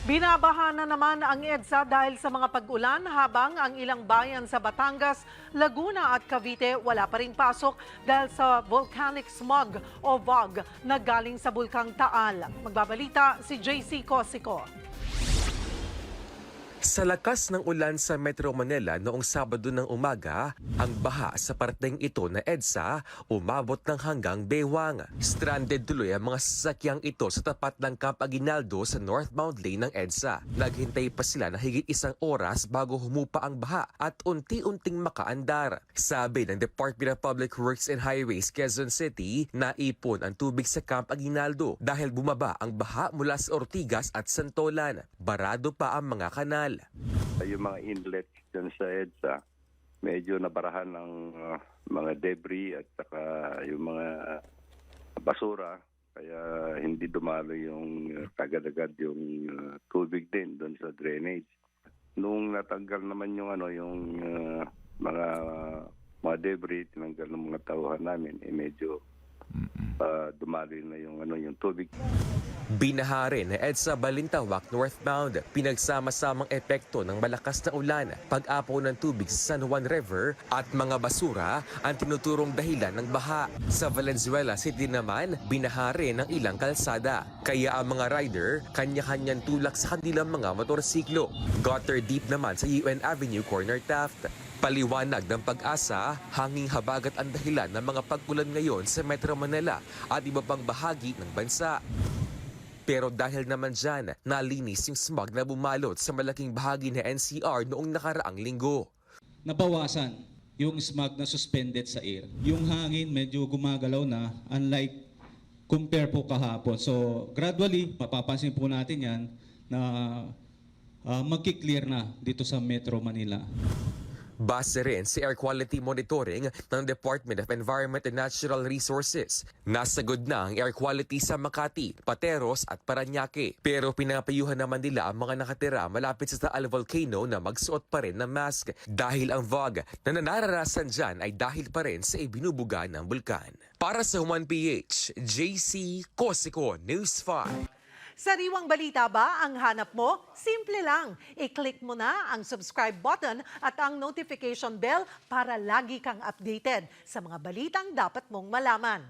Binabaha na naman ang EDSA dahil sa mga pag-ulan habang ang ilang bayan sa Batangas, Laguna at Cavite wala pa ring pasok dahil sa volcanic smog o VOG na galing sa Bulkang Taal. Magbabalita si JC Cosico. Sa lakas ng ulan sa Metro Manila noong Sabado ng umaga, ang baha sa parteng ito na EDSA umabot ng hanggang Bewang. Stranded tuloy ang mga sasakyang ito sa tapat ng Camp Aguinaldo sa northbound lane ng EDSA. Naghintay pa sila na higit isang oras bago humupa ang baha at unti-unting makaandar. Sabi ng Department of Public Works and Highways Quezon City, naipon ang tubig sa Camp Aguinaldo dahil bumaba ang baha mula sa Ortigas at Santolan. Barado pa ang mga kanal. Yung mga inlets dyan sa EDSA, medyo nabarahan ng mga debris at saka yung mga basura. Kaya hindi dumalo yung agad-agad yung tubig din doon sa drainage. Nung natanggal naman yung mga debris, tinanggal ng mga tauhan namin, medyo dumalo na yung tubig. Binaha rin ng EDSA Balintawak northbound. Pinagsama-samang epekto ng malakas na ulan, pag-apaw ng tubig sa San Juan River at mga basura ang tinuturong dahilan ng baha. Sa Valenzuela City naman, binaha rin ng ilang kalsada. Kaya ang mga rider, kanya-kanyang tulak sa kanilang mga motorsiklo. Gutter deep naman sa UN Avenue Corner Taft. Paliwanag ng Pag-asa, hanging habagat ang dahilan ng mga pag-ulan ngayon sa Metro Manila at iba pang bahagi ng bansa. Pero dahil naman dyan, nalinis yung smog na bumalot sa malaking bahagi ng NCR noong nakaraang linggo. Nabawasan yung smog na suspended sa air. Yung hangin medyo gumagalaw na, unlike compare po kahapon. So gradually, mapapansin po natin yan na magki-clear na dito sa Metro Manila. Base rin sa air quality monitoring ng Department of Environment and Natural Resources. Nasagod na ang air quality sa Makati, Pateros at Parañaque. Pero pinapayuhan naman nila ang mga nakatira malapit sa Taal Volcano na magsuot pa rin ng mask dahil ang VOG na nararanasan dyan ay dahil pa rin sa ibinubuga ng bulkan. Para sa Human PH, JC Cosico, News 5. Sariwang balita ba ang hanap mo? Simple lang. I-click mo na ang subscribe button at ang notification bell para lagi kang updated sa mga balitang dapat mong malaman.